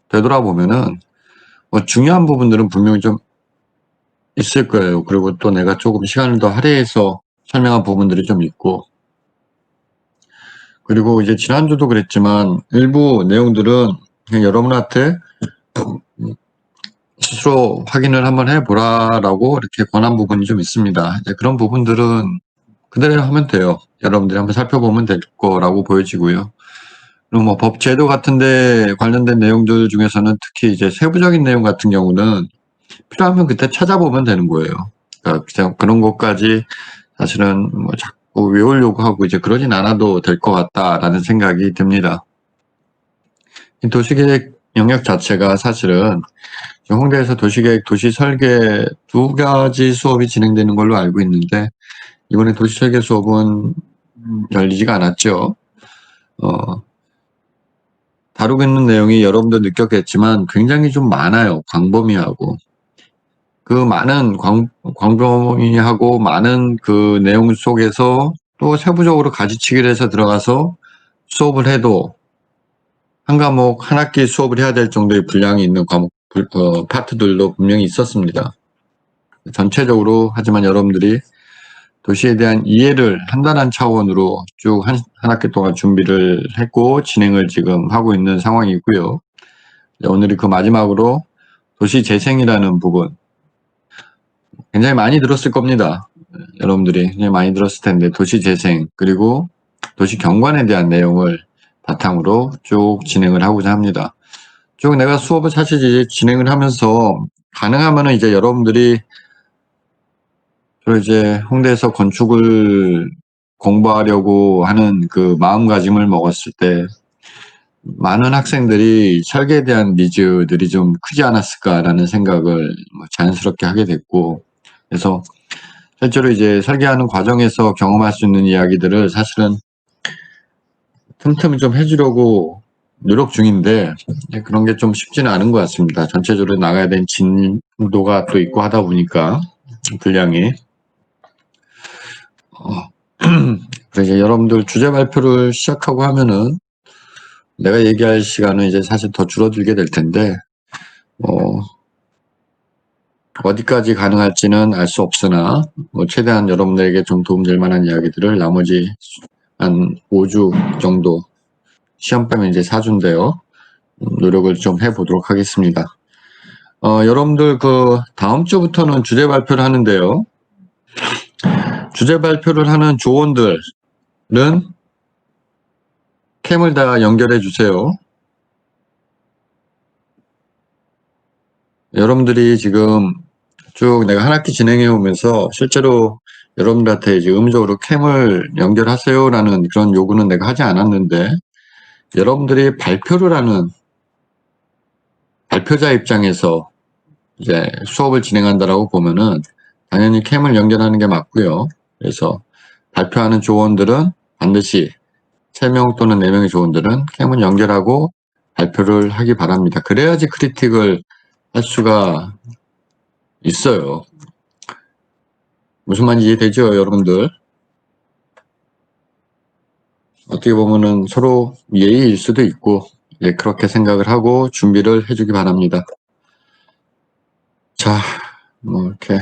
되돌아보면은 중요한 부분들은 분명히 좀 있을 거예요. 그리고 또 내가 조금 시간을 더 할애해서 설명한 부분들이 좀 있고, 그리고 이제 지난주도 그랬지만 일부 내용들은 그냥 여러분한테 스스로 확인을 한번 해보라라고 이렇게 권한 부분이 좀 있습니다. 이제 그런 부분들은 그대로 하면 돼요. 여러분들이 한번 살펴보면 될 거라고 보여지고요. 그리고 뭐 법 제도 같은데 관련된 내용들 중에서는 특히 이제 세부적인 내용 같은 경우는 필요하면 그때 찾아보면 되는 거예요. 그러니까 그냥 그런 것까지 사실은 뭐 자꾸 외우려고 하고 이제 그러진 않아도 될 것 같다라는 생각이 듭니다. 이 도시계획 영역 자체가 사실은 홍대에서 도시계획, 도시설계 두 가지 수업이 진행되는 걸로 알고 있는데, 이번에 도시설계 수업은 열리지가 않았죠. 다루고 있는 내용이 여러분도 느꼈겠지만 굉장히 좀 많아요. 광범위하고. 그 많은 광범위하고 많은 그 내용 속에서 또 세부적으로 가지치기를 해서 들어가서 수업을 해도 한 과목, 한 학기 수업을 해야 될 정도의 분량이 있는 과목, 파트들도 분명히 있었습니다. 전체적으로 하지만 여러분들이 도시에 대한 이해를 한다는 차원으로 쭉 한 학기 동안 준비를 했고 진행을 지금 하고 있는 상황이고요. 오늘이 그 마지막으로 도시 재생이라는 부분 굉장히 많이 들었을 겁니다. 여러분들이 굉장히 많이 들었을 텐데 도시 재생 그리고 도시 경관에 대한 내용을 바탕으로 쭉 진행을 하고자 합니다. 쭉 내가 수업을 사실 이제 진행을 하면서 가능하면은 이제 여러분들이 이제 홍대에서 건축을 공부하려고 하는 그 마음가짐을 먹었을 때 많은 학생들이 설계에 대한 니즈들이 좀 크지 않았을까라는 생각을 자연스럽게 하게 됐고, 그래서 실제로 이제 설계하는 과정에서 경험할 수 있는 이야기들을 사실은 틈틈이 좀 해주려고 노력 중인데 그런 게 좀 쉽지는 않은 것 같습니다. 전체적으로 나가야 되는 진도가 또 있고 하다 보니까 분량이 그래서 이제 여러분들 주제 발표를 시작하고 하면은 내가 얘기할 시간은 이제 사실 더 줄어들게 될 텐데 어디까지 가능할지는 알 수 없으나 최대한 여러분들에게 좀 도움될 만한 이야기들을 나머지 한 5주 정도 시험 빼면 이제 4주인데요. 노력을 좀 해보도록 하겠습니다. 여러분들 그 다음 주부터는 주제 발표를 하는데요. 주제 발표를 하는 조원들은 캠을 다 연결해 주세요. 여러분들이 지금 쭉 내가 한 학기 진행해 오면서 실제로 여러분들한테 이제 음적으로 캠을 연결하세요라는 그런 요구는 내가 하지 않았는데, 여러분들이 발표를 하는 발표자 입장에서 이제 수업을 진행한다라고 보면은 당연히 캠을 연결하는 게 맞고요. 그래서 발표하는 조원들은 반드시 3명 또는 4명의 조원들은 캠을 연결하고 발표를 하기 바랍니다. 그래야지 크리틱을 할 수가 있어요. 무슨 말인지 이해되죠, 여러분들? 어떻게 보면은 서로 예의일 수도 있고, 예, 그렇게 생각을 하고 준비를 해주기 바랍니다. 자, 이렇게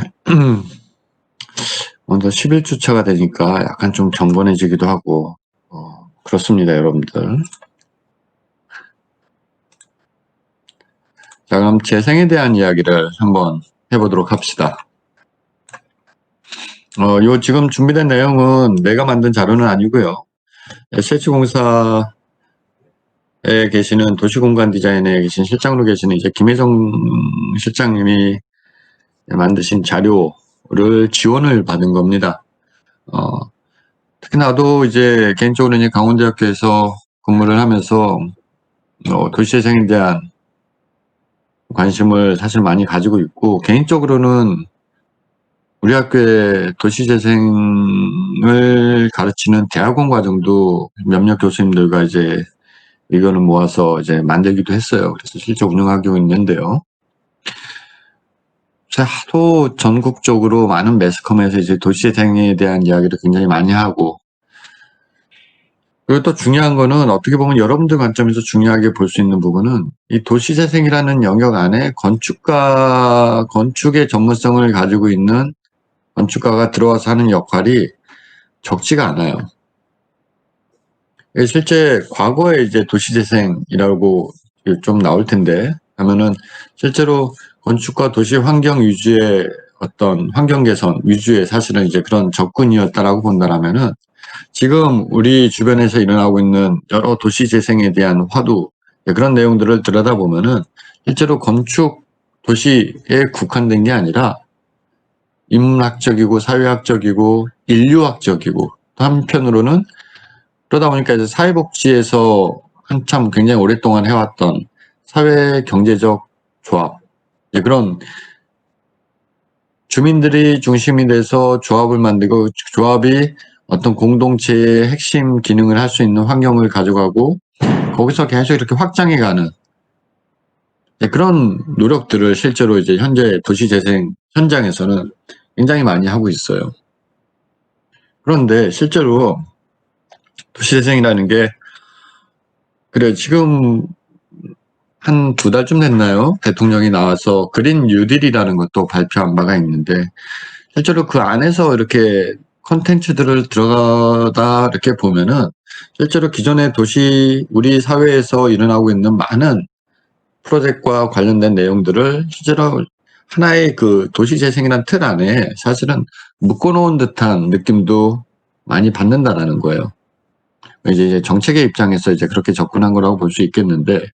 먼저 11주차가 되니까 약간 좀 경건해지기도 하고 그렇습니다, 여러분들. 자, 그럼 재생에 대한 이야기를 한번 해보도록 합시다. 요 지금 준비된 내용은 내가 만든 자료는 아니고요. SH공사에 계시는 도시공간 디자인에 계신 실장으로 계시는 이제 김혜정 실장님이 만드신 자료를 지원을 받은 겁니다. 특히 나도 이제 개인적으로 이제 강원대학교에서 근무를 하면서 도시재생에 대한 관심을 사실 많이 가지고 있고, 개인적으로는 우리 학교에 도시재생을 가르치는 대학원 과정도 몇몇 교수님들과 이제 의견을 모아서 이제 만들기도 했어요. 그래서 실제 운영하고 있는데요. 하도 전국적으로 많은 매스컴에서 이제 도시재생에 대한 이야기를 굉장히 많이 하고, 그리고 또 중요한 거는 어떻게 보면 여러분들 관점에서 중요하게 볼 수 있는 부분은 이 도시재생이라는 영역 안에 건축의 전문성을 가지고 있는 건축가가 들어와서 하는 역할이 적지가 않아요. 실제 과거에 이제 도시재생이라고 좀 나올 텐데 하면은 실제로 건축과 도시 환경 위주의 어떤 환경 개선 위주의 사실은 이제 그런 접근이었다라고 본다라면은 지금 우리 주변에서 일어나고 있는 여러 도시 재생에 대한 화두 그런 내용들을 들여다보면은 실제로 건축 도시에 국한된 게 아니라 인문학적이고 사회학적이고 인류학적이고 또 한편으로는 그러다 보니까 이제 사회복지에서 한참 굉장히 오랫동안 해왔던 사회 경제적 조합 그런 주민들이 중심이 돼서 조합을 만들고 조합이 어떤 공동체의 핵심 기능을 할 수 있는 환경을 가져가고 거기서 계속 이렇게 확장해가는 그런 노력들을 실제로 이제 현재 도시재생 현장에서는 굉장히 많이 하고 있어요. 그런데 실제로 도시재생이라는 게 그래 지금 한 2달쯤 됐나요? 대통령이 나와서 그린 뉴딜이라는 것도 발표한 바가 있는데 실제로 그 안에서 이렇게 컨텐츠들을 들어가다 이렇게 보면은 실제로 기존의 우리 사회에서 일어나고 있는 많은 프로젝트와 관련된 내용들을 실제로 하나의 그 도시재생이라는 틀 안에 사실은 묶어놓은 듯한 느낌도 많이 받는다라는 거예요. 이제 정책의 입장에서 이제 그렇게 접근한 거라고 볼 수 있겠는데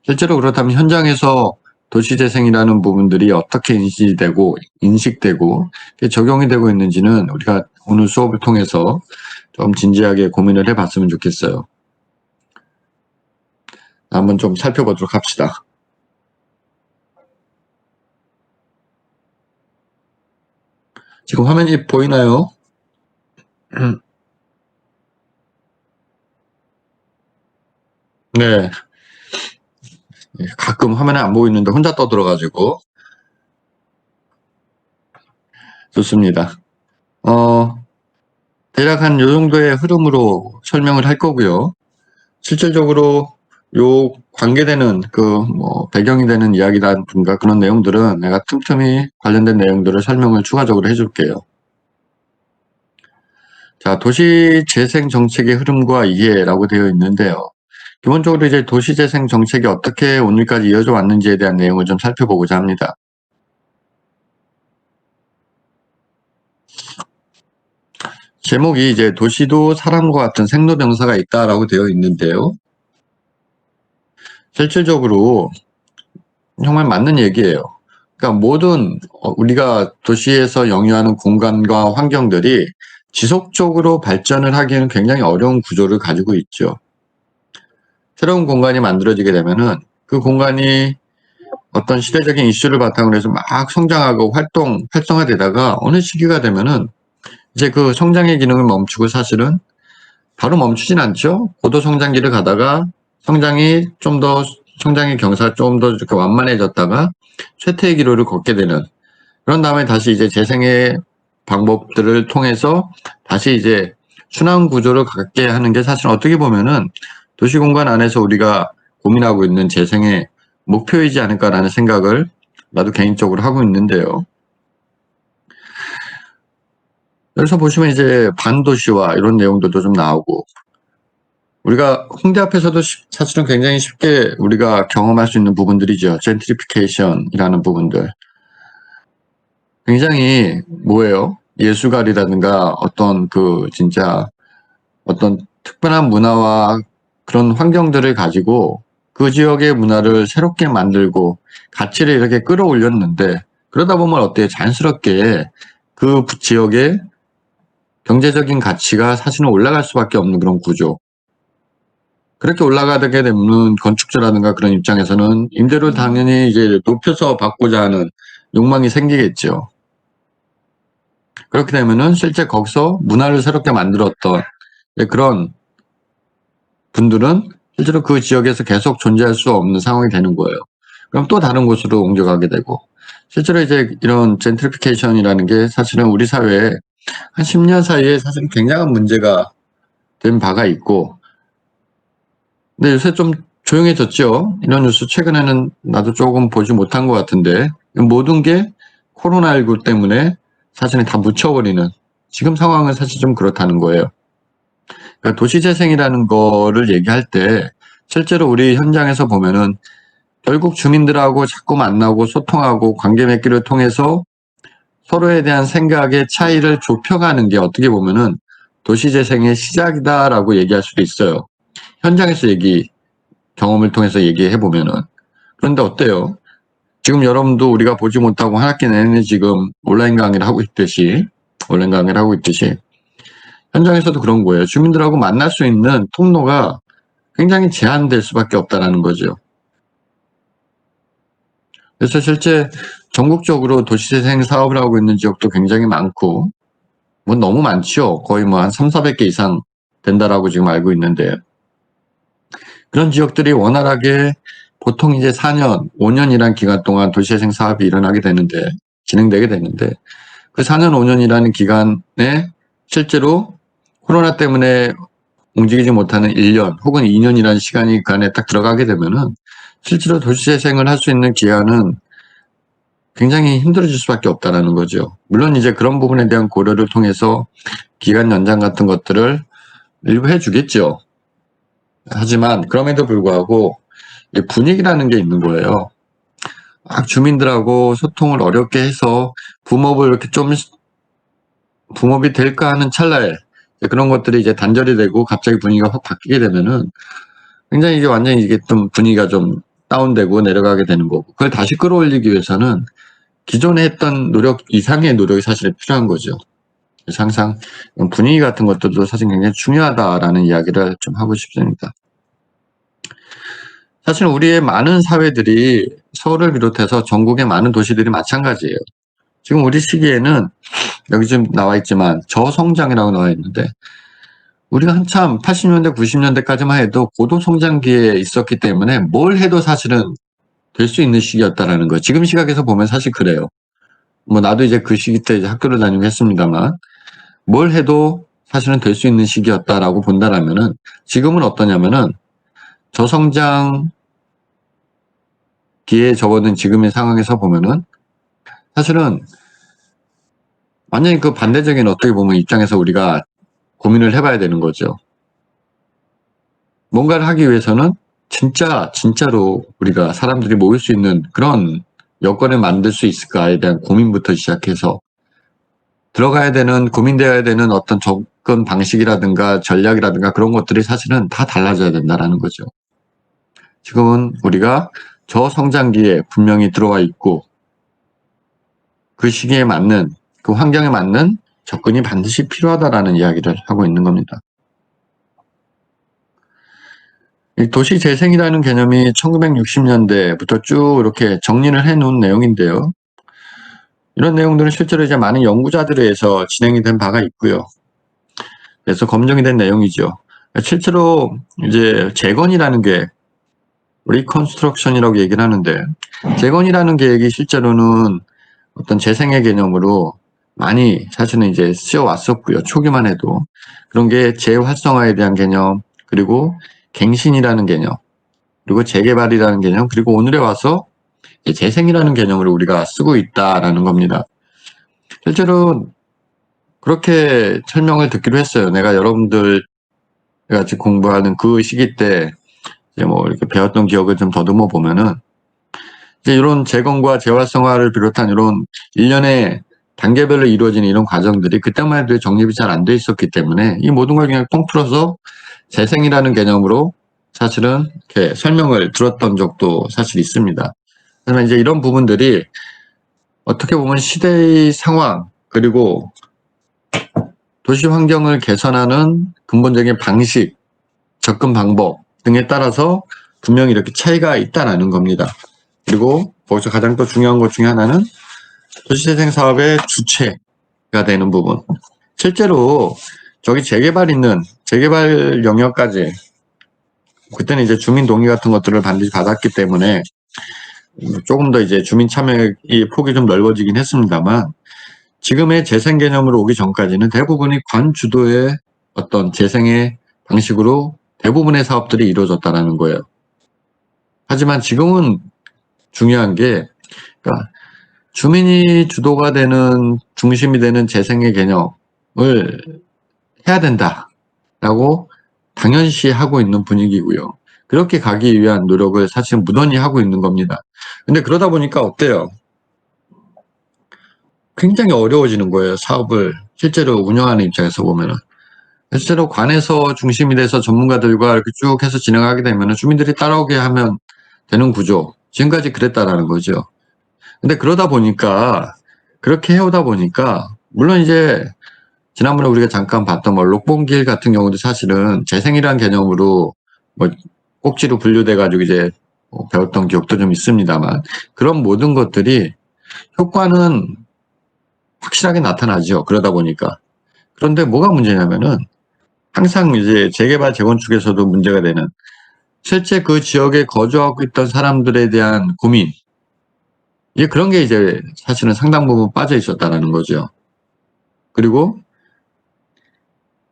실제로 그렇다면 현장에서 도시재생이라는 부분들이 어떻게 인식되고 적용이 되고 있는지는 우리가 오늘 수업을 통해서 좀 진지하게 고민을 해봤으면 좋겠어요. 한번 좀 살펴보도록 합시다. 지금 화면이 보이나요? 네. 가끔 화면에 안 보이는데 혼자 떠들어가지고. 좋습니다. 대략 한 요 정도의 흐름으로 설명을 할 거고요. 실질적으로 요 관계되는 배경이 되는 이야기라든가 그런 내용들은 내가 틈틈이 관련된 내용들을 설명을 추가적으로 해줄게요. 자, 도시재생 정책의 흐름과 이해라고 되어 있는데요. 기본적으로 이제 도시재생 정책이 어떻게 오늘까지 이어져 왔는지에 대한 내용을 좀 살펴보고자 합니다. 제목이 이제 도시도 사람과 같은 생로병사가 있다라고 되어 있는데요. 실질적으로 정말 맞는 얘기예요. 그러니까 모든 우리가 도시에서 영유하는 공간과 환경들이 지속적으로 발전을 하기에는 굉장히 어려운 구조를 가지고 있죠. 새로운 공간이 만들어지게 되면은 그 공간이 어떤 시대적인 이슈를 바탕으로 해서 막 성장하고 활성화되다가 어느 시기가 되면은 이제 그 성장의 기능을 멈추고 사실은 바로 멈추진 않죠. 고도 성장기를 가다가 성장의 경사가 좀 더 이렇게 완만해졌다가 쇠퇴의 기로를 걷게 되는 그런 다음에 다시 이제 재생의 방법들을 통해서 다시 이제 순환 구조를 갖게 하는 게 사실 어떻게 보면은 도시공간 안에서 우리가 고민하고 있는 재생의 목표이지 않을까라는 생각을 나도 개인적으로 하고 있는데요. 그래서 보시면 이제 반도시화 이런 내용들도 좀 나오고 우리가 홍대 앞에서도 사실은 굉장히 쉽게 우리가 경험할 수 있는 부분들이죠. 젠트리피케이션이라는 부분들. 굉장히 뭐예요? 예술가리라든가 진짜 어떤 특별한 문화와 그런 환경들을 가지고 그 지역의 문화를 새롭게 만들고 가치를 이렇게 끌어올렸는데 그러다 보면 어때요? 자연스럽게 그 지역의 경제적인 가치가 사실은 올라갈 수밖에 없는 그런 구조. 그렇게 올라가게 되면 건축주라든가 그런 입장에서는 임대료 당연히 이제 높여서 받고자 하는 욕망이 생기겠죠. 그렇게 되면은 실제 거기서 문화를 새롭게 만들었던 그런 분들은 실제로 그 지역에서 계속 존재할 수 없는 상황이 되는 거예요. 그럼 또 다른 곳으로 옮겨가게 되고 실제로 이제 이런 젠트리피케이션이라는 게 사실은 우리 사회에 한 10년 사이에 사실 굉장한 문제가 된 바가 있고 근데 요새 좀 조용해졌죠. 이런 뉴스 최근에는 나도 조금 보지 못한 것 같은데 모든 게 코로나19 때문에 사실은 다 묻혀버리는 지금 상황은 사실 좀 그렇다는 거예요. 그러니까 도시재생이라는 거를 얘기할 때 실제로 우리 현장에서 보면은 결국 주민들하고 자꾸 만나고 소통하고 관계 맺기를 통해서 서로에 대한 생각의 차이를 좁혀가는 게 어떻게 보면은 도시재생의 시작이다라고 얘기할 수도 있어요. 현장에서 경험을 통해서 얘기해 보면은. 그런데 어때요? 지금 여러분도 우리가 보지 못하고 한 학기 내내 지금 온라인 강의를 하고 있듯이 현장에서도 그런 거예요. 주민들하고 만날 수 있는 통로가 굉장히 제한될 수밖에 없다라는 거죠. 그래서 실제 전국적으로 도시재생 사업을 하고 있는 지역도 굉장히 많고, 뭐 너무 많죠. 거의 뭐 한 300~400개 이상 된다라고 지금 알고 있는데, 그런 지역들이 원활하게 보통 이제 4년, 5년이란 기간 동안 도시재생 사업이 진행되게 되는데, 그 4년, 5년이라는 기간에 실제로 코로나 때문에 움직이지 못하는 1년 혹은 2년이라는 시간이 그 안에 딱 들어가게 되면은 실제로 도시재생을 할 수 있는 기간은 굉장히 힘들어질 수밖에 없다라는 거죠. 물론 이제 그런 부분에 대한 고려를 통해서 기간 연장 같은 것들을 일부 해주겠죠. 하지만 그럼에도 불구하고 분위기라는 게 있는 거예요. 막 주민들하고 소통을 어렵게 해서 붐업이 될까 하는 찰나에 그런 것들이 이제 단절이 되고 갑자기 분위기가 확 바뀌게 되면은 굉장히 이제 완전히 이게 좀 분위기가 좀 다운되고 내려가게 되는 거고, 그걸 다시 끌어올리기 위해서는 기존에 했던 노력 이상의 노력이 사실 필요한 거죠. 그래서 항상 분위기 같은 것들도 사실 굉장히 중요하다라는 이야기를 좀 하고 싶습니다. 사실 우리의 많은 사회들이 서울을 비롯해서 전국의 많은 도시들이 마찬가지예요. 지금 우리 시기에는 여기 지금 나와 있지만 저성장이라고 나와 있는데, 우리가 한참 80년대, 90년대까지만 해도 고도성장기에 있었기 때문에 뭘 해도 사실은 될 수 있는 시기였다라는 거예요. 지금 시각에서 보면 사실 그래요. 뭐 나도 이제 그 시기 때 이제 학교를 다니고 했습니다만, 뭘 해도 사실은 될 수 있는 시기였다라고 본다라면은, 지금은 어떠냐면은 저성장기에 접어든 지금의 상황에서 보면은 사실은 완전히 그 반대적인 어떻게 보면 입장에서 우리가 고민을 해봐야 되는 거죠. 뭔가를 하기 위해서는 진짜로 우리가 사람들이 모일 수 있는 그런 여건을 만들 수 있을까에 대한 고민부터 시작해서 고민되어야 되는 어떤 접근 방식이라든가 전략이라든가 그런 것들이 사실은 다 달라져야 된다라는 거죠. 지금은 우리가 저성장기에 분명히 들어와 있고, 그 시기에 맞는, 그 환경에 맞는 접근이 반드시 필요하다라는 이야기를 하고 있는 겁니다. 이 도시재생이라는 개념이 1960년대부터 쭉 이렇게 정리를 해놓은 내용인데요. 이런 내용들은 실제로 이제 많은 연구자들에 의해서 진행이 된 바가 있고요. 그래서 검증이 된 내용이죠. 실제로 이제 재건이라는 게 리컨스트럭션이라고 얘기를 하는데, 재건이라는 계획이 실제로는 어떤 재생의 개념으로 많이 사실은 이제 쓰여 왔었고요. 초기만 해도. 그런 게 재활성화에 대한 개념, 그리고 갱신이라는 개념, 그리고 재개발이라는 개념, 그리고 오늘에 와서 재생이라는 개념으로 우리가 쓰고 있다라는 겁니다. 실제로 그렇게 설명을 듣기로 했어요. 내가 여러분들 같이 공부하는 그 시기 때 이제 뭐 이렇게 배웠던 기억을 좀 더듬어 보면은, 이제 이런 재건과 재활성화를 비롯한 이런 일련의 단계별로 이루어지는 이런 과정들이 그때만 해도 정립이 잘 안 돼 있었기 때문에 이 모든 걸 그냥 통틀어서 재생이라는 개념으로 사실은 이렇게 설명을 들었던 적도 사실 있습니다. 그러면 이제 이런 부분들이 어떻게 보면 시대의 상황, 그리고 도시 환경을 개선하는 근본적인 방식, 접근 방법 등에 따라서 분명히 이렇게 차이가 있다라는 겁니다. 그리고 거기서 가장 또 중요한 것 중에 하나는 도시재생 사업의 주체가 되는 부분. 실제로 저기 재개발 영역까지 그때는 이제 주민 동의 같은 것들을 반드시 받았기 때문에 조금 더 이제 주민 참여의 폭이 좀 넓어지긴 했습니다만, 지금의 재생 개념으로 오기 전까지는 대부분이 관 주도의 어떤 재생의 방식으로 대부분의 사업들이 이루어졌다라는 거예요. 하지만 지금은 중요한 게, 그러니까 주민이 주도가 되는, 중심이 되는 재생의 개념을 해야 된다라고 당연시 하고 있는 분위기고요. 그렇게 가기 위한 노력을 사실 무던히 하고 있는 겁니다. 근데 그러다 보니까 어때요? 굉장히 어려워지는 거예요. 사업을 실제로 운영하는 입장에서 보면은. 실제로 관에서 중심이 돼서 전문가들과 이렇게 쭉 해서 진행하게 되면 주민들이 따라오게 하면 되는 구조. 지금까지 그랬다라는 거죠. 근데 그러다 보니까, 그렇게 해오다 보니까, 물론 이제, 지난번에 우리가 잠깐 봤던 뭐, 록봉길 같은 경우도 사실은 재생이라는 개념으로 뭐, 꼭지로 분류돼가지고 이제 배웠던 기억도 좀 있습니다만, 그런 모든 것들이 효과는 확실하게 나타나죠. 그러다 보니까. 그런데 뭐가 문제냐면은, 항상 이제 재개발 재건축에서도 문제가 되는, 실제 그 지역에 거주하고 있던 사람들에 대한 고민, 이제 그런 게 이제 사실은 상당 부분 빠져 있었다는 거죠. 그리고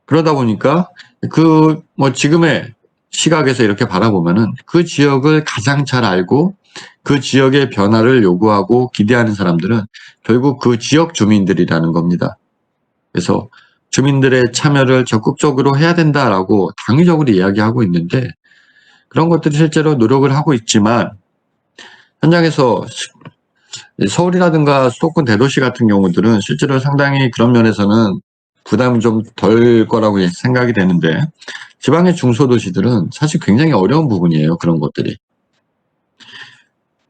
그러다 보니까 그 뭐 지금의 시각에서 이렇게 바라보면은 그 지역을 가장 잘 알고 그 지역의 변화를 요구하고 기대하는 사람들은 결국 그 지역 주민들이라는 겁니다. 그래서 주민들의 참여를 적극적으로 해야 된다라고 당위적으로 이야기하고 있는데 그런 것들이 실제로 노력을 하고 있지만 현장에서 서울이라든가 수도권 대도시 같은 경우들은 실제로 상당히 그런 면에서는 부담이 좀 덜 거라고 생각이 되는데 지방의 중소도시들은 사실 굉장히 어려운 부분이에요. 그런 것들이.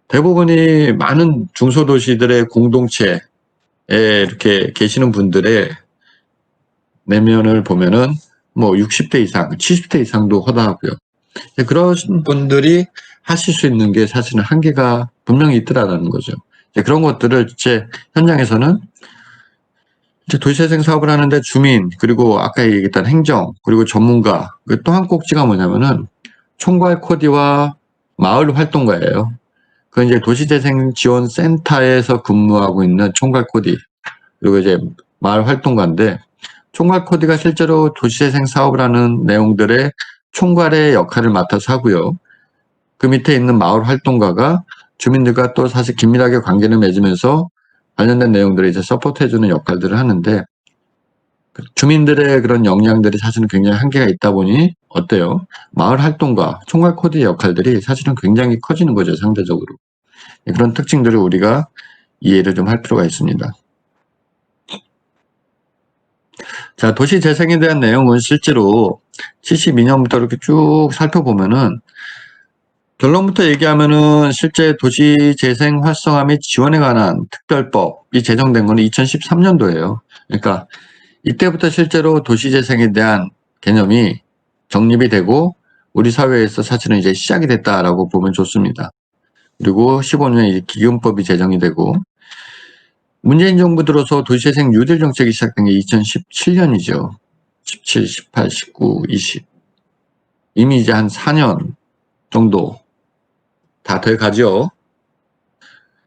대부분이 많은 중소도시들의 공동체에 이렇게 계시는 분들의 내면을 보면은 뭐 60대 이상, 70대 이상도 허다하고요. 그런 분들이 하실 수 있는 게 사실은 한계가 분명히 있더라라는 거죠. 그런 것들을 이제 현장에서는 이제 도시재생 사업을 하는데 주민, 그리고 아까 얘기했던 행정, 그리고 전문가, 또 한 꼭지가 뭐냐면은 총괄 코디와 마을 활동가예요. 그 이제 도시재생 지원센터에서 근무하고 있는 총괄 코디, 그리고 이제 마을 활동가인데 총괄 코디가 실제로 도시재생 사업을 하는 내용들의 총괄의 역할을 맡아서 하고요. 그 밑에 있는 마을 활동가가 주민들과 또 사실 긴밀하게 관계를 맺으면서 관련된 내용들을 이제 서포트해주는 역할들을 하는데 주민들의 그런 역량들이 사실은 굉장히 한계가 있다 보니 어때요? 마을 활동가, 총괄 코디 역할들이 사실은 굉장히 커지는 거죠, 상대적으로. 그런 특징들을 우리가 이해를 좀 할 필요가 있습니다. 자, 도시 재생에 대한 내용은 실제로 72년부터 이렇게 쭉 살펴보면은 결론부터 얘기하면은 실제 도시 재생 활성화 및 지원에 관한 특별법이 제정된 거는 2013년도예요. 그러니까 이때부터 실제로 도시 재생에 대한 개념이 정립이 되고 우리 사회에서 사실은 이제 시작이 됐다라고 보면 좋습니다. 그리고 15년에 이제 기금법이 제정이 되고 문재인 정부 들어서 도시재생 뉴딜 정책이 시작된 게 2017년이죠. 17, 18, 19, 20. 이미 이제 한 4년 정도 다 돼 가죠.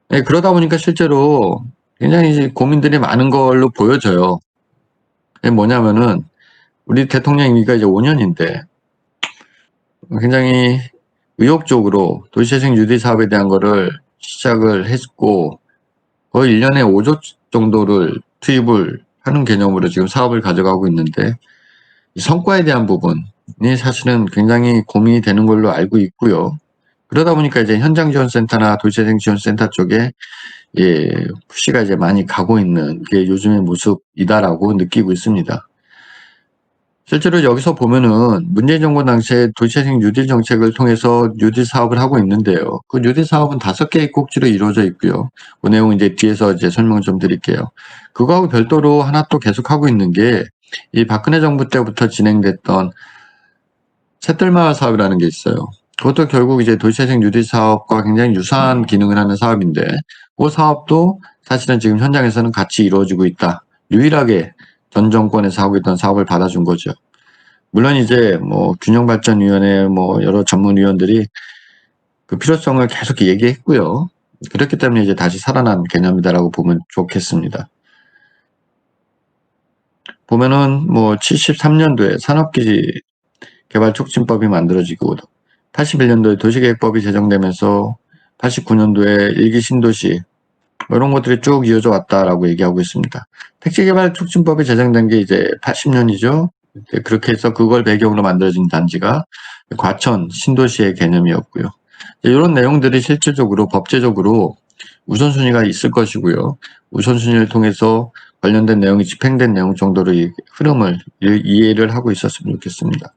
네, 그러다 보니까 실제로 굉장히 이제 고민들이 많은 걸로 보여져요. 뭐냐면은 우리 대통령 임기가 이제 5년인데 굉장히 의욕적으로 도시재생 뉴딜 사업에 대한 거를 시작을 했고 거의 1년에 5조 정도를 투입을 하는 개념으로 지금 사업을 가져가고 있는데 성과에 대한 부분이 사실은 굉장히 고민이 되는 걸로 알고 있고요. 그러다 보니까 이제 현장지원센터나 도시재생지원센터 쪽에 푸시가 이제 많이 가고 있는 게 요즘의 모습이다라고 느끼고 있습니다. 실제로 여기서 보면은 문재인 정부 당시에 도시재생 뉴딜 정책을 통해서 뉴딜 사업을 하고 있는데요. 그 뉴딜 사업은 5개의 꼭지로 이루어져 있고요. 그 내용 이제 뒤에서 이제 설명 좀 드릴게요. 그거하고 별도로 하나 또 계속 하고 있는 게 이 박근혜 정부 때부터 진행됐던 샛들마을 사업이라는 게 있어요. 그것도 결국 이제 도시재생 뉴딜 사업과 굉장히 유사한 기능을 하는 사업인데 그 사업도 사실은 지금 현장에서는 같이 이루어지고 있다. 유일하게 전 정권에서 하고 있던 사업을 받아준 거죠. 물론 이제 뭐 균형발전위원회 뭐 여러 전문위원들이 그 필요성을 계속 얘기했고요. 그렇기 때문에 이제 다시 살아난 개념이다라고 보면 좋겠습니다. 보면은 뭐 73년도에 산업기지 개발촉진법이 만들어지고 81년도에 도시계획법이 제정되면서 89년도에 일기 신도시 이런 것들이 쭉 이어져 왔다라고 얘기하고 있습니다. 택지개발촉진법이 제정된 게 이제 80년이죠. 그렇게 해서 그걸 배경으로 만들어진 단지가 과천 신도시의 개념이었고요. 이런 내용들이 실질적으로 법제적으로 우선순위가 있을 것이고요. 우선순위를 통해서 관련된 내용이 집행된 내용 정도로 이 흐름을 이해를 하고 있었으면 좋겠습니다.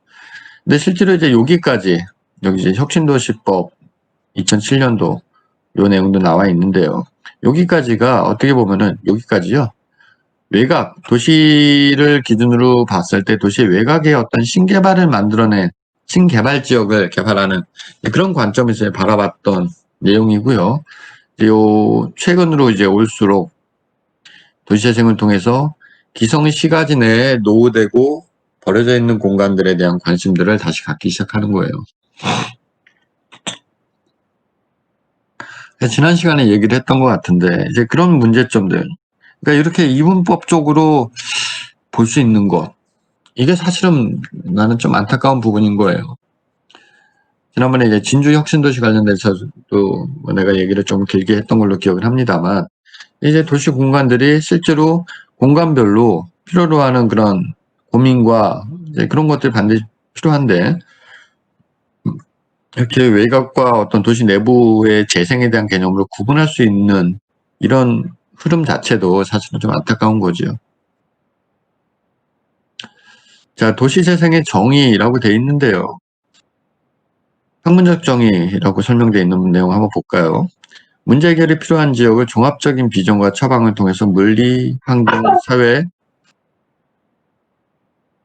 근데 실제로 이제 여기까지 여기 이제 혁신도시법 2007년도 요 내용도 나와 있는데요. 여기까지가 어떻게 보면은 여기까지요. 외곽, 도시를 기준으로 봤을 때 도시 외곽의 어떤 신개발을 만들어낸 신개발 지역을 개발하는 그런 관점에서 바라봤던 내용이고요. 요 최근으로 이제 올수록 도시재생을 통해서 기성 시가지 내에 노후되고 버려져 있는 공간들에 대한 관심들을 다시 갖기 시작하는 거예요. 지난 시간에 얘기를 했던 것 같은데 이제 그런 문제점들, 그러니까 이렇게 이분법적으로 볼 수 있는 것, 이게 사실은 나는 좀 안타까운 부분인 거예요. 지난번에 이제 진주 혁신도시 관련돼서도 뭐 내가 얘기를 좀 길게 했던 걸로 기억을 합니다만, 이제 도시 공간들이 실제로 공간별로 필요로 하는 그런 고민과 이제 그런 것들이 반드시 필요한데, 이렇게 외곽과 어떤 도시 내부의 재생에 대한 개념으로 구분할 수 있는 이런 흐름 자체도 사실은 좀 안타까운 거죠. 자, 도시재생의 정의라고 돼 있는데요. 학문적 정의라고 설명되어 있는 내용 한번 볼까요? 문제 해결이 필요한 지역을 종합적인 비전과 처방을 통해서 물리, 환경, 사회,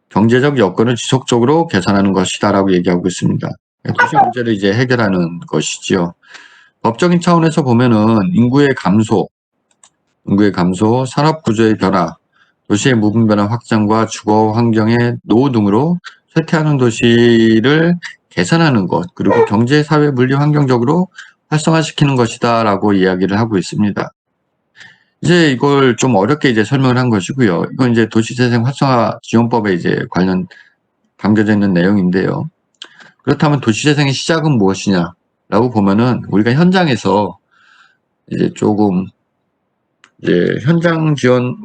경제적 여건을 지속적으로 개선하는 것이다라고 얘기하고 있습니다. 도시 문제를 이제 해결하는 것이지요. 법적인 차원에서 보면은 인구의 감소, 산업 구조의 변화, 도시의 무분 변화 확장과 주거 환경의 노후 등으로 쇠퇴하는 도시를 개선하는 것, 그리고 경제, 사회, 물리, 환경적으로 활성화시키는 것이다라고 이야기를 하고 있습니다. 이제 이걸 좀 어렵게 이제 설명을 한 것이고요. 이건 이제 도시재생 활성화 지원법에 이제 관련 담겨져 있는 내용인데요. 그렇다면 도시재생의 시작은 무엇이냐라고 보면은 우리가 현장에서 이제 조금 이제 현장 지원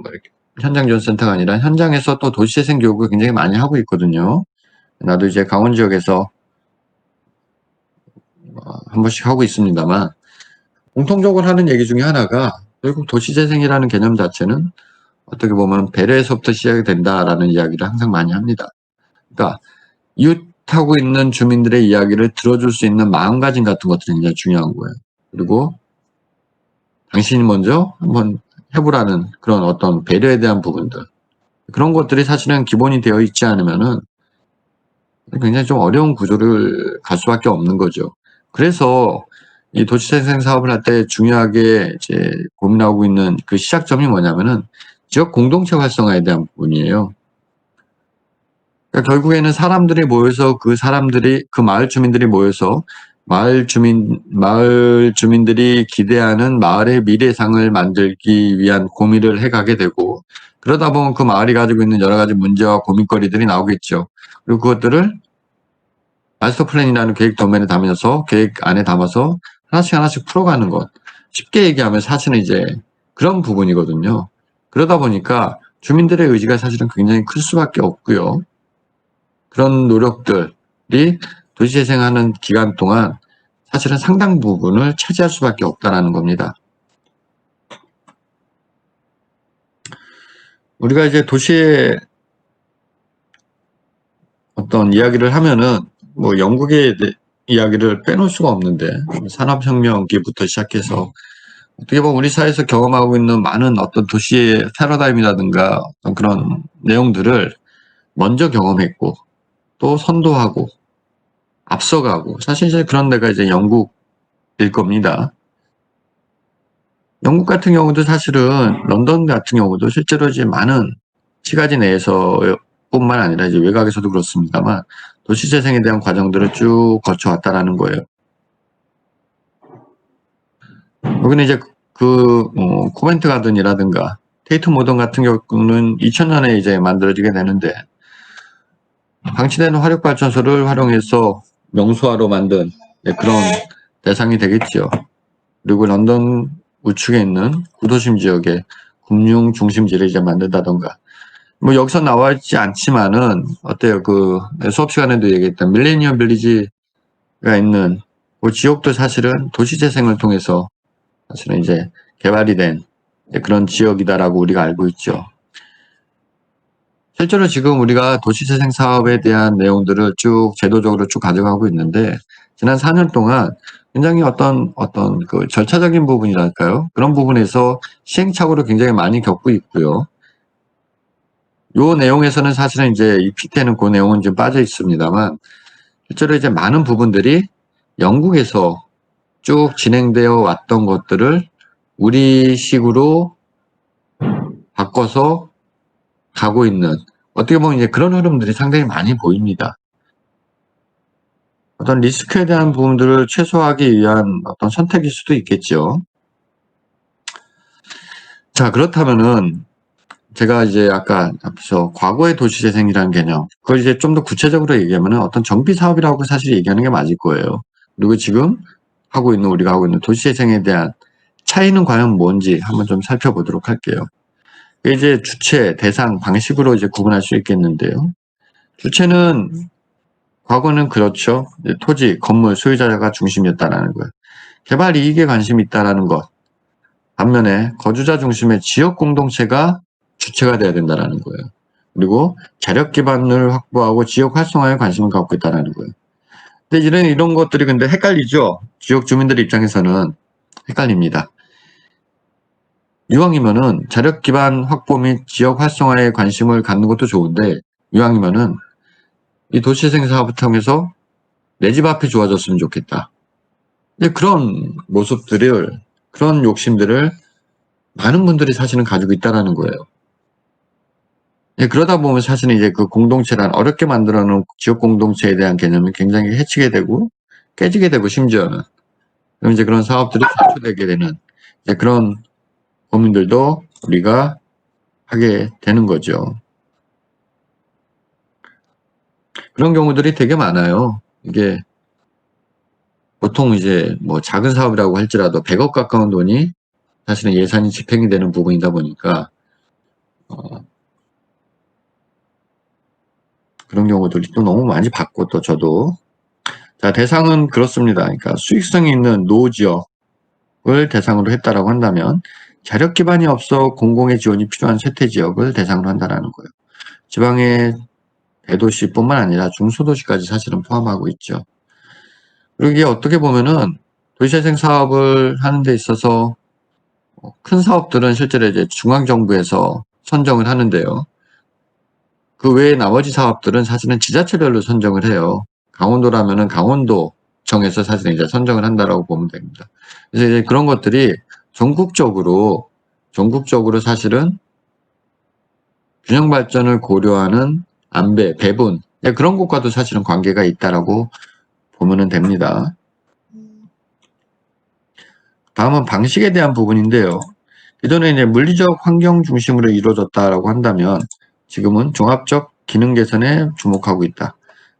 센터가 아니라 현장에서 또 도시재생 교육을 굉장히 많이 하고 있거든요. 나도 이제 강원 지역에서 한 번씩 하고 있습니다만, 공통적으로 하는 얘기 중에 하나가 결국 도시재생이라는 개념 자체는 어떻게 보면 배려에서부터 시작이 된다라는 이야기를 항상 많이 합니다. 그러니까 이웃하고 있는 주민들의 이야기를 들어줄 수 있는 마음가짐 같은 것들이 굉장히 중요한 거예요. 그리고 당신이 먼저 한번 해보라는 그런 어떤 배려에 대한 부분들, 그런 것들이 사실은 기본이 되어 있지 않으면은 굉장히 좀 어려운 구조를 갈 수밖에 없는 거죠. 그래서 이 도시재생 사업을 할 때 중요하게 이제 고민하고 있는 그 시작점이 뭐냐면은 지역 공동체 활성화에 대한 부분이에요. 그러니까 결국에는 사람들이 모여서 그 마을 주민들이 모여서 마을 주민들이 기대하는 마을의 미래상을 만들기 위한 고민을 해가게 되고, 그러다 보면 그 마을이 가지고 있는 여러 가지 문제와 고민거리들이 나오겠죠. 그리고 그것들을 마스터 플랜이라는 계획 도면에 담아서 계획 안에 담아서 하나씩 풀어가는 것. 쉽게 얘기하면 사실은 이제 그런 부분이거든요. 그러다 보니까 주민들의 의지가 사실은 굉장히 클 수밖에 없고요. 그런 노력들이 도시재생하는 기간 동안 사실은 상당 부분을 차지할 수밖에 없다라는 겁니다. 우리가 이제 도시의 어떤 이야기를 하면은 뭐 영국의 이야기를 빼놓을 수가 없는데, 산업혁명기부터 시작해서 어떻게 보면 우리 사회에서 경험하고 있는 많은 어떤 도시의 패러다임이라든가 어떤 그런 내용들을 먼저 경험했고 또 선도하고 앞서가고, 사실 이제 그런 데가 이제 영국일 겁니다. 영국 같은 경우도 사실은 런던 같은 경우도 실제로 이제 많은 시가지 내에서 뿐만 아니라 이제 외곽에서도 그렇습니다만 도시 재생에 대한 과정들을 쭉 거쳐왔다라는 거예요. 여기는 이제 코벤트 가든이라든가 테이트 모던 같은 경우는 2000년에 이제 만들어지게 되는데, 방치되는 화력발전소를 활용해서 명소화로 만든 그런 대상이 되겠죠. 그리고 런던 우측에 있는 구도심 지역에 금융 중심지를 이제 만든다던가. 뭐 여기서 나와 있지 않지만은 어때요? 그 수업 시간에도 얘기했던 밀레니엄 빌리지가 있는 그 지역도 사실은 도시재생을 통해서 사실은 이제 개발이 된 그런 지역이다라고 우리가 알고 있죠. 실제로 지금 우리가 도시재생 사업에 대한 내용들을 쭉 제도적으로 쭉 가져가고 있는데 지난 4년 동안 굉장히 어떤 그 절차적인 부분이랄까요? 그런 부분에서 시행착오를 굉장히 많이 겪고 있고요. 요 내용에서는 사실은 이제 이 PT에는 그 내용은 좀 빠져 있습니다만 실제로 이제 많은 부분들이 영국에서 쭉 진행되어 왔던 것들을 우리식으로 바꿔서 가고 있는 어떻게 보면 이제 그런 흐름들이 상당히 많이 보입니다. 어떤 리스크에 대한 부분들을 최소화하기 위한 어떤 선택일 수도 있겠죠. 자, 그렇다면은 제가 이제 아까 앞서 과거의 도시재생이라는 개념, 그걸 이제 좀 더 구체적으로 얘기하면은 어떤 정비 사업이라고 사실 얘기하는 게 맞을 거예요. 그리고 지금 우리가 하고 있는 도시재생에 대한 차이는 과연 뭔지 한번 좀 살펴보도록 할게요. 이제 주체, 대상, 방식으로 이제 구분할 수 있겠는데요. 주체는 과거는 그렇죠. 토지, 건물, 소유자가 중심이었다라는 거예요. 개발 이익에 관심이 있다라는 것. 반면에 거주자 중심의 지역 공동체가 주체가 돼야 된다라는 거예요. 그리고 자력 기반을 확보하고 지역 활성화에 관심을 갖고 있다라는 거예요. 근데 이런 것들이 근데 헷갈리죠. 지역 주민들 입장에서는 헷갈립니다. 이왕이면은 자력 기반 확보 및 지역 활성화에 관심을 갖는 것도 좋은데 이왕이면은 이 도시재생 사업을 통해서 내 집 앞이 좋아졌으면 좋겠다. 근데 그런 모습들을 그런 욕심들을 많은 분들이 사실은 가지고 있다라는 거예요. 그러다 보면 사실은 이제 그 공동체란 어렵게 만들어 놓은 지역 공동체에 대한 개념이 굉장히 해치게 되고 깨지게 되고 심지어는 그럼 이제 그런 사업들이 좌초되게 되는 이제 그런 고민들도 우리가 하게 되는 거죠. 그런 경우들이 되게 많아요. 이게 보통 이제 뭐 작은 사업이라고 할지라도 100억 가까운 돈이 사실은 예산이 집행이 되는 부분이다 보니까 그런 경우들이 또 너무 많이 봤고 또 저도 자 대상은 그렇습니다. 그러니까 수익성이 있는 노지역을 대상으로 했다라고 한다면 자력 기반이 없어 공공의 지원이 필요한 쇠퇴 지역을 대상으로 한다라는 거예요. 지방의 대도시뿐만 아니라 중소도시까지 사실은 포함하고 있죠. 그리고 이게 어떻게 보면은 도시재생 사업을 하는 데 있어서 큰 사업들은 실제로 이제 중앙정부에서 선정을 하는데요. 그 외에 나머지 사업들은 사실은 지자체별로 선정을 해요. 강원도라면은 강원도청에서 사실은 이제 선정을 한다라고 보면 됩니다. 그래서 이제 그런 것들이 전국적으로 사실은 균형 발전을 고려하는 안배, 배분 그런 것과도 사실은 관계가 있다라고 보면 됩니다. 다음은 방식에 대한 부분인데요. 기존에 이제 물리적 환경 중심으로 이루어졌다라고 한다면 지금은 종합적 기능 개선에 주목하고 있다.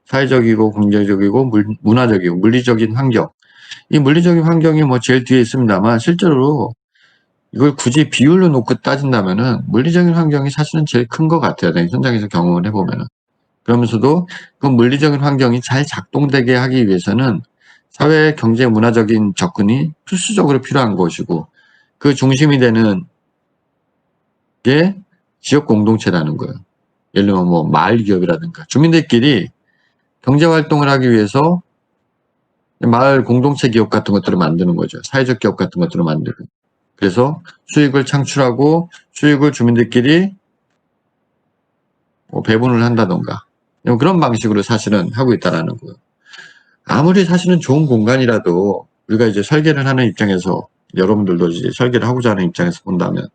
사회적이고 경제적이고 문화적이고 물리적인 환경. 이 물리적인 환경이 뭐 제일 뒤에 있습니다만 실제로 이걸 굳이 비율로 놓고 따진다면은 물리적인 환경이 사실은 제일 큰 것 같아요. 현장에서 경험을 해보면은. 그러면서도 그 물리적인 환경이 잘 작동되게 하기 위해서는 사회, 경제, 문화적인 접근이 필수적으로 필요한 것이고 그 중심이 되는 게 지역 공동체라는 거예요. 예를 들면 뭐 마을 기업이라든가 주민들끼리 경제 활동을 하기 위해서 마을 공동체 기업 같은 것들을 만드는 거죠. 사회적 기업 같은 것들을 만들고. 그래서 수익을 창출하고 수익을 주민들끼리 뭐 배분을 한다던가 그런 방식으로 사실은 하고 있다라는 거예요. 아무리 사실은 좋은 공간이라도 우리가 이제 설계를 하는 입장에서 여러분들도 이제 설계를 하고자 하는 입장에서 본다면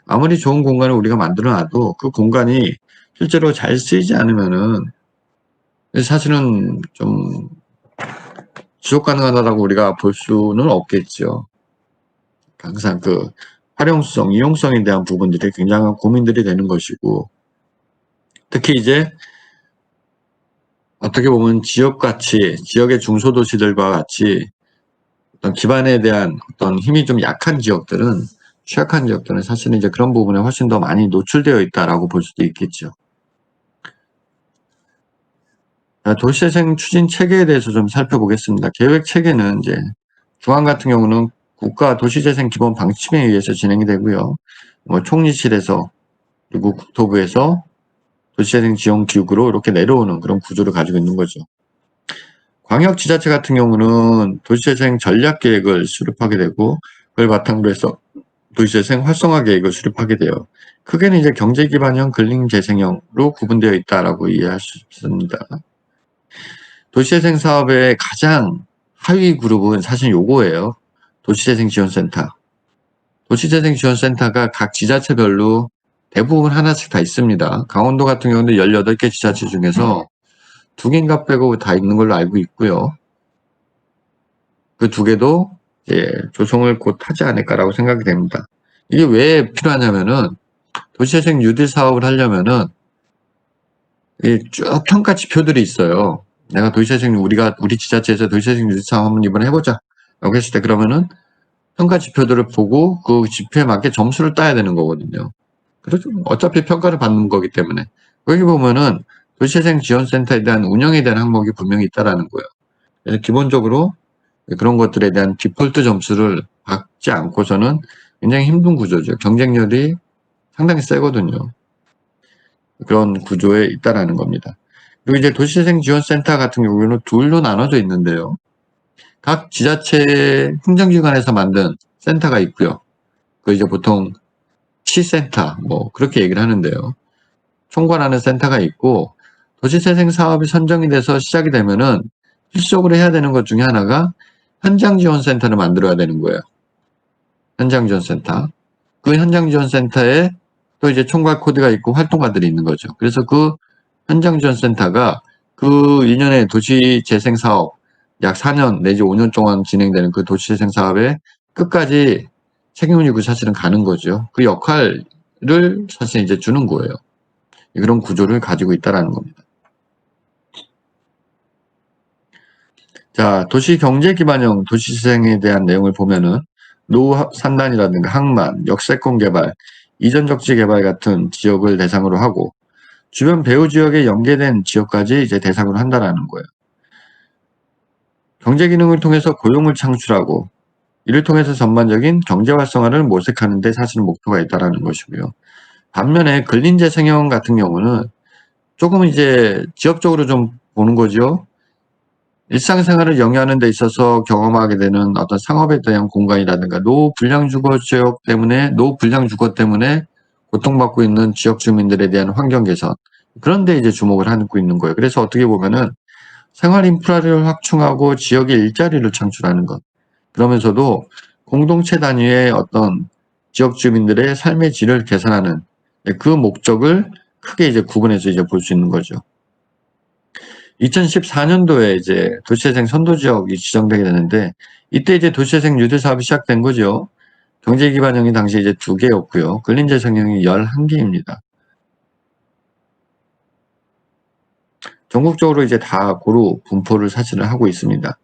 아무리 좋은 공간을 우리가 만들어 놔도 그 공간이 실제로 잘 쓰이지 않으면은 사실은 좀 지속 가능하다고 우리가 볼 수는 없겠죠. 항상 그 활용성, 이용성에 대한 부분들이 굉장한 고민들이 되는 것이고 특히 이제 어떻게 보면 지역의 중소도시들과 같이 어떤 기반에 대한 어떤 힘이 좀 취약한 지역들은 사실은 이제 그런 부분에 훨씬 더 많이 노출되어 있다라고 볼 수도 있겠죠. 도시재생 추진 체계에 대해서 좀 살펴보겠습니다. 계획 체계는 이제 중앙 같은 경우는 국가 도시재생 기본 방침에 의해서 진행이 되고요. 총리실에서 그리고 국토부에서 도시재생 지원 기구로 이렇게 내려오는 그런 구조를 가지고 있는 거죠. 광역지자체 같은 경우는 도시재생 전략계획을 수립하게 되고 그걸 바탕으로 해서 도시재생 활성화 계획을 수립하게 돼요. 크게는 이제 경제기반형, 근린재생형으로 구분되어 있다라고 이해할 수 있습니다. 도시재생 사업의 가장 하위 그룹은 사실 요거예요. 도시재생지원센터. 도시재생지원센터가 각 지자체별로 대부분 하나씩 다 있습니다. 강원도 같은 경우는 18개 지자체 중에서 2개인가 빼고 다 있는 걸로 알고 있고요. 그 2개도 조성을 곧 하지 않을까라고 생각이 됩니다. 이게 왜 필요하냐면은 도시재생 뉴딜 사업을 하려면은 쭉 평가 지표들이 있어요. 내가 우리 지자체에서 도시재생 뉴딜 사업 한번 이번에 해보자 라고 했을 때 그러면은 평가 지표들을 보고 그 지표에 맞게 점수를 따야 되는 거거든요. 그래서 어차피 평가를 받는 거기 때문에 여기 보면은 도시재생지원센터에 대한 운영에 대한 항목이 분명히 있다라는 거예요. 그래서 기본적으로 그런 것들에 대한 디폴트 점수를 받지 않고서는 굉장히 힘든 구조죠. 경쟁률이 상당히 세거든요. 그런 구조에 있다라는 겁니다. 그리고 이제 도시재생지원센터 같은 경우는 둘로 나눠져 있는데요. 각 지자체 행정기관에서 만든 센터가 있고요. 그 이제 보통 시센터 그렇게 얘기를 하는데요. 총괄하는 센터가 있고 도시재생 사업이 선정이 돼서 시작이 되면은 필수적으로 해야 되는 것 중에 하나가 현장지원센터를 만들어야 되는 거예요. 현장지원센터. 그 현장지원센터에 또 이제 총괄 코드가 있고 활동가들이 있는 거죠. 그래서 그 현장지원센터가 그 2년의 도시재생 사업 약 4년 내지 5년 동안 진행되는 그 도시재생 사업에 끝까지 책임을 지고 사실은 가는 거죠. 그 역할을 사실 이제 주는 거예요. 그런 구조를 가지고 있다라는 겁니다. 자, 도시경제기반형 도시재생에 대한 내용을 보면은 노후 산단이라든가 항만, 역세권 개발, 이전적지 개발 같은 지역을 대상으로 하고 주변 배후 지역에 연계된 지역까지 이제 대상으로 한다라는 거예요. 경제 기능을 통해서 고용을 창출하고 이를 통해서 전반적인 경제 활성화를 모색하는 데 사실은 목표가 있다라는 것이고요. 반면에 근린재생형 같은 경우는 조금 이제 지역적으로 좀 보는 거죠. 일상생활을 영위하는 데 있어서 경험하게 되는 어떤 상업에 대한 공간이라든가 노후 불량 주거 때문에 고통받고 있는 지역 주민들에 대한 환경 개선 그런 데 이제 주목을 하고 있는 거예요. 그래서 어떻게 보면은 생활 인프라를 확충하고 지역의 일자리를 창출하는 것 그러면서도 공동체 단위의 어떤 지역 주민들의 삶의 질을 개선하는 그 목적을 크게 이제 구분해서 이제 볼 수 있는 거죠. 2014년도에 이제 도시재생 선도지역이 지정되게 되는데 이때 이제 도시재생 뉴딜 사업이 시작된 거죠. 경제기반형이 당시 이제 2개였고요. 근린재생형이 11개입니다. 전국적으로 이제 다 고루 분포를 사실은 하고 있습니다.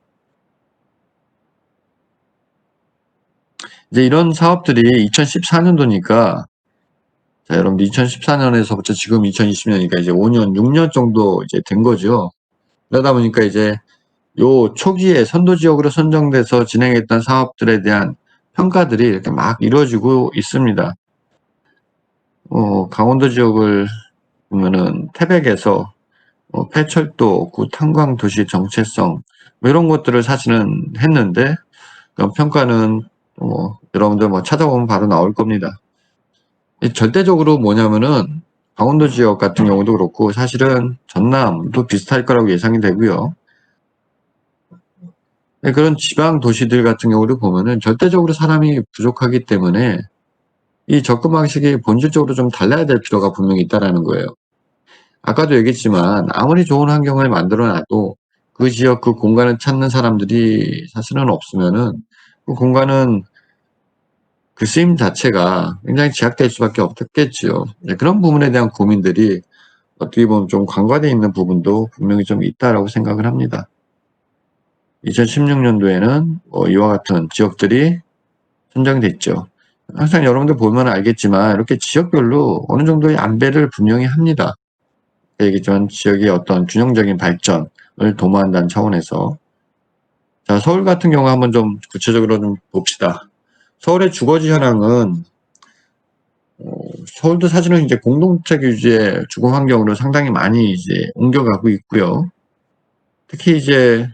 이제 이런 사업들이 2014년도니까 자, 여러분들 2014년에서부터 지금 2020년이니까 이제 5년, 6년 정도 이제 된 거죠. 그러다 보니까 이제 요 초기에 선도지역으로 선정돼서 진행했던 사업들에 대한 평가들이 이렇게 막 이루어지고 있습니다. 강원도 지역을 보면은 태백에서 폐철도, 탄광 도시 정체성 이런 것들을 사실은 했는데 그 평가는 여러분들 찾아보면 바로 나올 겁니다. 절대적으로 뭐냐면은 강원도 지역 같은 경우도 그렇고 사실은 전남도 비슷할 거라고 예상이 되고요. 그런 지방 도시들 같은 경우를 보면은 절대적으로 사람이 부족하기 때문에 이 접근 방식이 본질적으로 좀 달라야 될 필요가 분명히 있다라는 거예요. 아까도 얘기했지만 아무리 좋은 환경을 만들어 놔도 그 지역 그 공간을 찾는 사람들이 사실은 없으면은 그 공간은 그 쓰임 자체가 굉장히 제약될 수밖에 없겠지요. 그런 부분에 대한 고민들이 어떻게 보면 좀 간과되어 있는 부분도 분명히 좀 있다라고 생각을 합니다. 2016년도에는 이와 같은 지역들이 선정됐죠. 항상 여러분들 보면 알겠지만 이렇게 지역별로 어느 정도의 안배를 분명히 합니다. 얘기했지만 지역의 어떤 균형적인 발전을 도모한다는 차원에서. 자, 서울 같은 경우 한번 좀 구체적으로 좀 봅시다. 서울의 주거지 현황은 서울도 사실은 이제 공동주택 위주의 주거 환경으로 상당히 많이 이제 옮겨가고 있고요. 특히 이제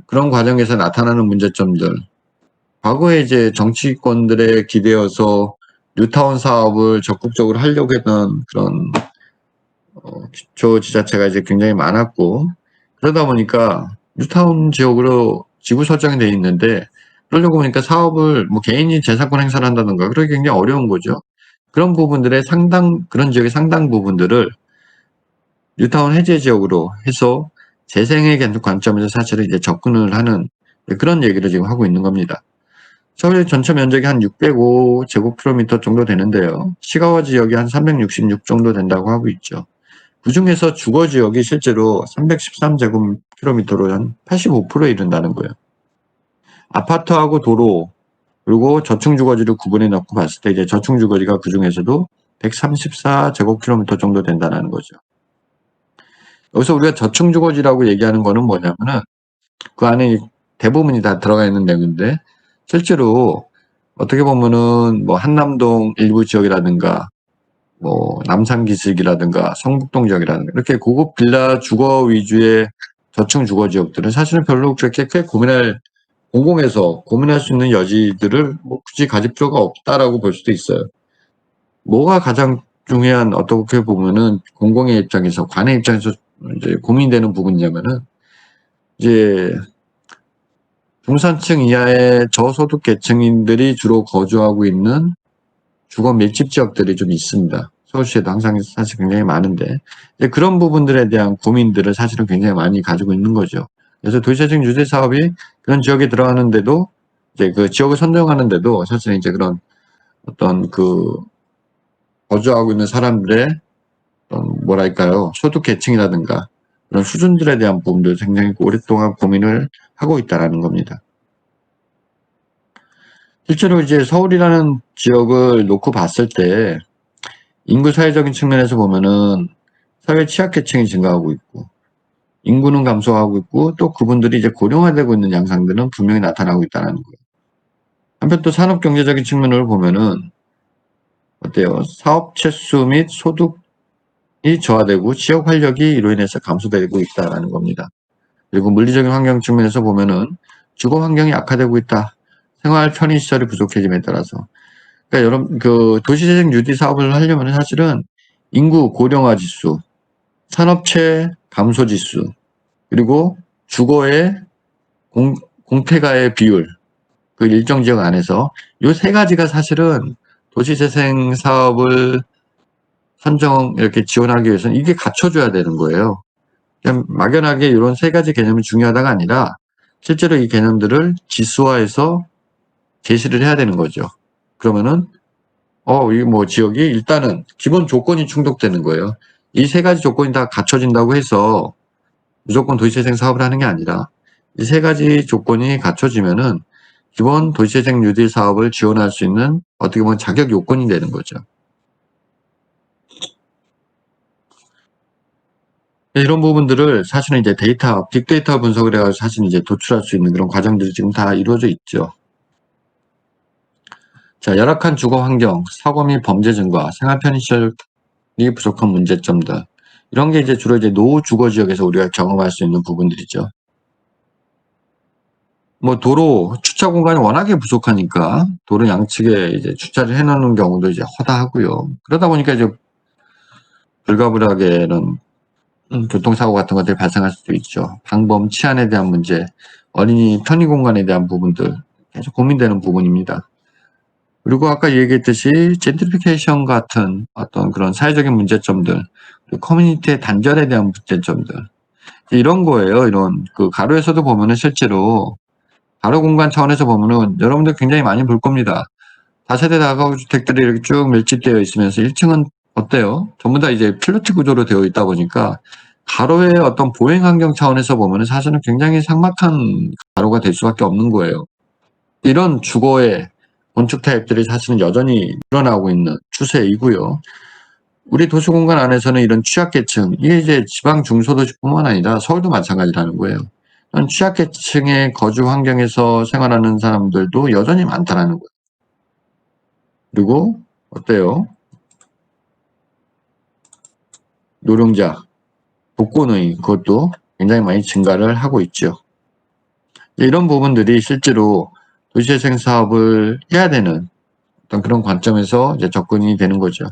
그런 과정에서 나타나는 문제점들, 과거에 이제 정치권들에 기대어서 뉴타운 사업을 적극적으로 하려고 했던 그런 기초 지자체가 이제 굉장히 많았고, 그러다 보니까 뉴타운 지역으로 지구 설정이 돼 있는데, 그러려고 보니까 사업을 뭐 개인이 재산권 행사를 한다든가 그러기 굉장히 어려운 거죠. 그런 부분들의 그런 지역의 상당 부분들을 뉴타운 해제 지역으로 해서 재생의 관점에서 사실은 이제 접근을 하는 그런 얘기를 지금 하고 있는 겁니다. 서울의 전체 면적이 한 605제곱킬로미터 정도 되는데요. 시가와 지역이 한 366 정도 된다고 하고 있죠. 그 중에서 주거 지역이 실제로 313제곱킬로미터로 한 85%에 이른다는 거예요. 아파트하고 도로, 그리고 저층주거지를 구분해 놓고 봤을 때 이제 저층주거지가 그 중에서도 134제곱킬로미터 정도 된다는 거죠. 여기서 우리가 저층주거지라고 얘기하는 거는 뭐냐면은 그 안에 대부분이 다 들어가 있는 내용인데 실제로 어떻게 보면은 뭐 한남동 일부 지역이라든가 뭐 남산기슭이라든가 성북동 지역이라든가 이렇게 고급 빌라 주거 위주의 저층 주거 지역들은 사실은 별로 그렇게 꽤 공공에서 고민할 수 있는 여지들을 뭐 굳이 가질 필요가 없다라고 볼 수도 있어요. 뭐가 가장 중요한 어떻게 보면은 공공의 입장에서 관의 입장에서 이제 고민되는 부분이냐면은 이제 중산층 이하의 저소득 계층인들이 주로 거주하고 있는 주거 밀집 지역들이 좀 있습니다. 서울시에도 항상 사실 굉장히 많은데 그런 부분들에 대한 고민들을 사실은 굉장히 많이 가지고 있는 거죠. 그래서 도시재생 유지 사업이 그런 지역에 들어가는데도 이제 그 지역을 선정하는데도 사실은 이제 그런 어떤 그 거주하고 있는 사람들의 어떤 뭐랄까요 소득 계층이라든가 그런 수준들에 대한 부분들 굉장히 오랫동안 고민을 하고 있다라는 겁니다. 실제로 이제 서울이라는 지역을 놓고 봤을 때 인구 사회적인 측면에서 보면은 사회 취약계층이 증가하고 있고 인구는 감소하고 있고 또 그분들이 이제 고령화되고 있는 양상들은 분명히 나타나고 있다는 거예요. 한편 또 산업 경제적인 측면을 보면은 어때요? 사업 채수 및 소득이 저하되고 지역 활력이 이로 인해서 감소되고 있다는 겁니다. 그리고 물리적인 환경 측면에서 보면은 주거 환경이 악화되고 있다. 생활 편의시설이 부족해짐에 따라서 그러니까 여러분 그 도시재생 유지 사업을 하려면 사실은 인구 고령화 지수, 산업체 감소 지수, 그리고 주거의 공태가의 비율, 그 일정 지역 안에서 이 세 가지가 사실은 도시재생 사업을 이렇게 지원하기 위해서는 이게 갖춰줘야 되는 거예요. 그냥 막연하게 이런 세 가지 개념이 중요하다가 아니라 실제로 이 개념들을 지수화해서 제시를 해야 되는 거죠. 그러면은 이 뭐 지역이 일단은 기본 조건이 충족되는 거예요. 이 세 가지 조건이 다 갖춰진다고 해서 무조건 도시재생 사업을 하는 게 아니라 이 세 가지 조건이 갖춰지면은 기본 도시재생 뉴딜 사업을 지원할 수 있는 어떻게 보면 자격 요건이 되는 거죠. 이런 부분들을 사실은 이제 빅데이터 분석을 해가지고 사실 이제 도출할 수 있는 그런 과정들이 지금 다 이루어져 있죠. 자, 열악한 주거 환경, 사고 및 범죄 증가, 생활 편의시설이 부족한 문제점들. 이런 게 이제 주로 이제 노후 주거 지역에서 우리가 경험할 수 있는 부분들이죠. 뭐 도로 주차 공간이 워낙에 부족하니까 도로 양측에 이제 주차를 해놓는 경우도 이제 허다하고요. 그러다 보니까 이제 불가분하게는 교통사고 같은 것들이 발생할 수도 있죠. 방범, 치안에 대한 문제, 어린이 편의 공간에 대한 부분들 계속 고민되는 부분입니다. 그리고 아까 얘기했듯이 젠트리피케이션 같은 어떤 그런 사회적인 문제점들, 커뮤니티의 단절에 대한 문제점들 이런 거예요. 이런 그 가로에서도 보면은 실제로 가로 공간 차원에서 보면은 여러분들 굉장히 많이 볼 겁니다. 다세대 다가구 주택들이 이렇게 쭉 밀집되어 있으면서 1층은 어때요? 전부 다 이제 필로티 구조로 되어 있다 보니까 가로의 어떤 보행 환경 차원에서 보면은 사실은 굉장히 삭막한 가로가 될 수밖에 없는 거예요. 이런 주거의 건축 타입들이 사실은 여전히 늘어나고 있는 추세이고요. 우리 도시공간 안에서는 이런 취약계층, 이게 이제 지방 중소도시뿐만 아니라 서울도 마찬가지라는 거예요. 이런 취약계층의 거주 환경에서 생활하는 사람들도 여전히 많다라는 거예요. 그리고 어때요? 노령자, 독거노인, 그것도 굉장히 많이 증가를 하고 있죠. 이런 부분들이 실제로 도시재생 사업을 해야 되는 어떤 그런 관점에서 이제 접근이 되는 거죠.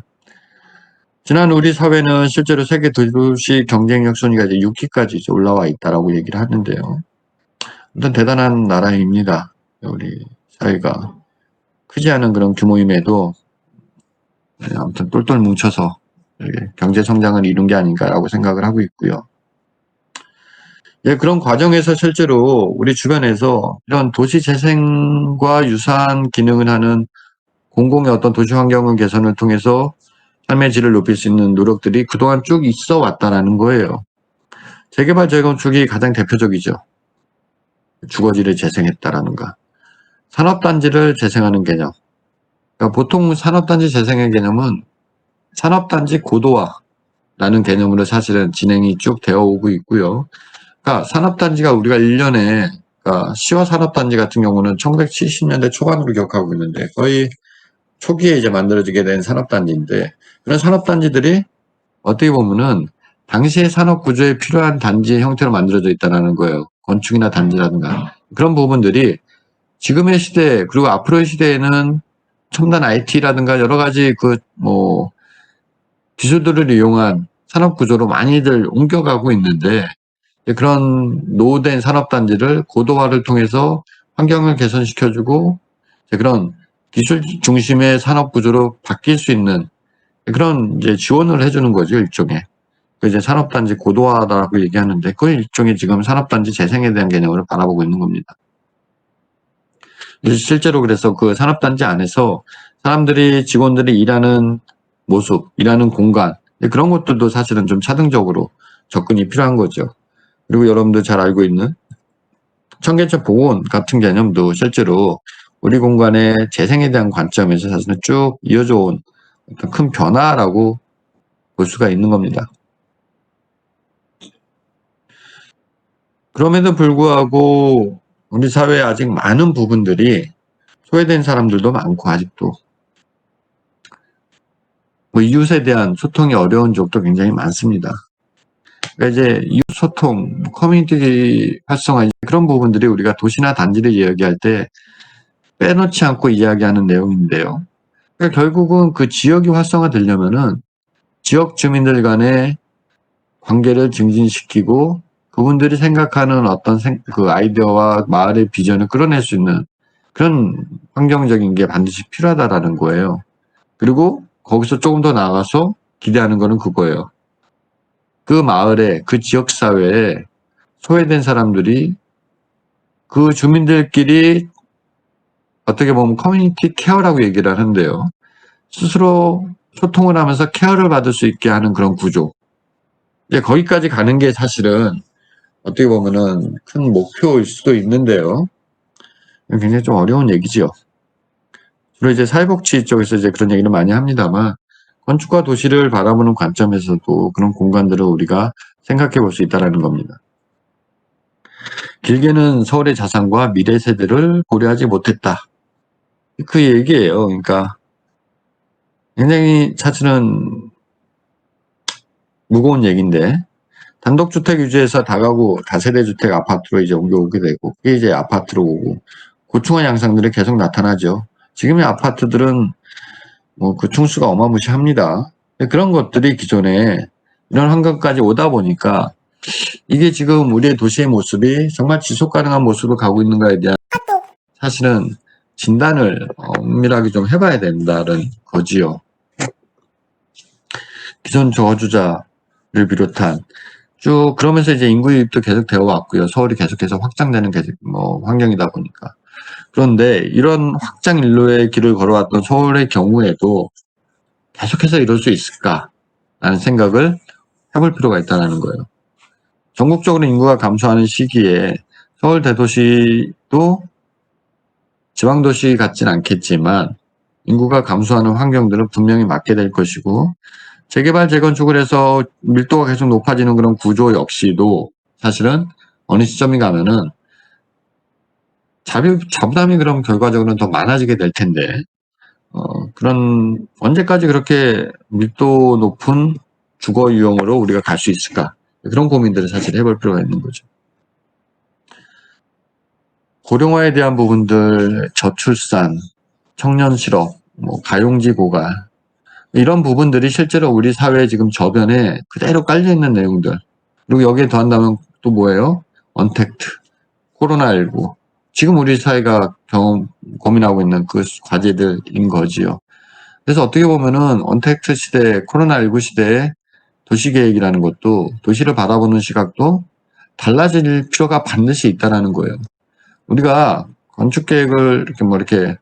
지난 우리 사회는 실제로 세계 도시 경쟁력 순위가 이제 6위까지 이제 올라와 있다라고 얘기를 하는데요. 아무튼 대단한 나라입니다. 우리 사회가 크지 않은 그런 규모임에도 아무튼 똘똘 뭉쳐서 경제 성장을 이룬 게 아닌가라고 생각을 하고 있고요. 예, 그런 과정에서 실제로 우리 주변에서 이런 도시 재생과 유사한 기능을 하는 공공의 어떤 도시 환경 개선을 통해서 삶의 질을 높일 수 있는 노력들이 그동안 쭉 있어 왔다라는 거예요. 재개발 재건축이 가장 대표적이죠. 주거지를 재생했다라는가. 산업단지를 재생하는 개념. 그러니까 보통 산업단지 재생의 개념은 산업단지 고도화라는 개념으로 사실은 진행이 쭉 되어 오고 있고요. 그러니까 산업단지가 우리가 1년에 그러니까 시와 산업단지 같은 경우는 1970년대 초반으로 기억하고 있는데 거의 초기에 이제 만들어지게 된 산업단지인데 그런 산업단지들이 어떻게 보면은 당시의 산업 구조에 필요한 단지의 형태로 만들어져 있다는 거예요. 건축이나 단지라든가 그런 부분들이 지금의 시대 그리고 앞으로의 시대에는 첨단 IT라든가 여러 가지 기술들을 이용한 산업 구조로 많이들 옮겨가고 있는데 그런 노후된 산업단지를 고도화를 통해서 환경을 개선시켜주고 그런 기술 중심의 산업 구조로 바뀔 수 있는 그런 이제 지원을 해주는 거죠, 일종의. 그 이제 산업단지 고도화라고 얘기하는데 그 일종의 지금 산업단지 재생에 대한 개념으로 바라보고 있는 겁니다. 실제로 그래서 그 산업단지 안에서 사람들이 직원들이 일하는 모습, 일하는 공간 그런 것들도 사실은 좀 차등적으로 접근이 필요한 거죠. 그리고 여러분들 잘 알고 있는 청계천 복원 같은 개념도 실제로 우리 공간의 재생에 대한 관점에서 사실은 쭉 이어져 온 어떤 큰 변화라고 볼 수가 있는 겁니다. 그럼에도 불구하고 우리 사회에 아직 많은 부분들이 소외된 사람들도 많고 아직도 이웃에 대한 소통이 어려운 적도 굉장히 많습니다. 그러니까 이제 이웃 소통, 커뮤니티 활성화 그런 부분들이 우리가 도시나 단지를 이야기할 때 빼놓지 않고 이야기하는 내용인데요. 그러니까 결국은 그 지역이 활성화되려면은 지역 주민들 간의 관계를 증진시키고 그분들이 생각하는 어떤 그 아이디어와 마을의 비전을 끌어낼 수 있는 그런 환경적인 게 반드시 필요하다라는 거예요. 그리고 거기서 조금 더 나아가서 기대하는 거는 그거예요. 그 마을에, 그 지역사회에 소외된 사람들이 그 주민들끼리 어떻게 보면 커뮤니티 케어라고 얘기를 하는데요. 스스로 소통을 하면서 케어를 받을 수 있게 하는 그런 구조. 이제 거기까지 가는 게 사실은 어떻게 보면은 큰 목표일 수도 있는데요. 굉장히 좀 어려운 얘기지요. 주로 이제 사회복지 쪽에서 이제 그런 얘기를 많이 합니다만 건축과 도시를 바라보는 관점에서도 그런 공간들을 우리가 생각해 볼 수 있다는 겁니다. 길게는 서울의 자산과 미래 세대를 고려하지 못했다. 그 얘기예요. 그러니까 굉장히 사실은 무거운 얘기인데 단독주택 유지에서 다가구 다세대주택 아파트로 이제 옮겨오게 되고 그게 이제 아파트로 오고 고층화 양상들이 계속 나타나죠. 지금의 아파트들은 그 층수가 어마무시합니다. 그런 것들이 기존에 이런 환경까지 오다 보니까 이게 지금 우리의 도시의 모습이 정말 지속 가능한 모습으로 가고 있는가에 대한 사실은 진단을 엄밀하게 좀 해봐야 된다는 거지요. 기존 저주자를 비롯한 쭉 그러면서 이제 인구 유입도 계속 되어 왔고요. 서울이 계속해서 확장되는 환경이다 보니까. 그런데 이런 확장 일로의 길을 걸어왔던 서울의 경우에도 계속해서 이룰 수 있을까라는 생각을 해볼 필요가 있다는 거예요. 전국적으로 인구가 감소하는 시기에 서울 대도시도 지방도시 같진 않겠지만 인구가 감소하는 환경들은 분명히 맞게 될 것이고, 재개발 재건축을 해서 밀도가 계속 높아지는 그런 구조 역시도 사실은 어느 시점이 가면은 자부담이 그럼 결과적으로는 더 많아지게 될 텐데, 그런 언제까지 그렇게 밀도 높은 주거 유형으로 우리가 갈 수 있을까? 그런 고민들을 사실 해볼 필요가 있는 거죠. 고령화에 대한 부분들, 저출산, 청년 실업, 가용지 고갈, 이런 부분들이 실제로 우리 사회에 지금 저변에 그대로 깔려있는 내용들. 그리고 여기에 더한다면 또 뭐예요? 언택트, 코로나19. 지금 우리 사회가 고민하고 있는 그 과제들인 거지요. 그래서 어떻게 보면은 언택트 시대, 코로나19 시대에 도시계획이라는 것도, 도시를 바라보는 시각도 달라질 필요가 반드시 있다라는 거예요. 우리가 건축계획을 이렇게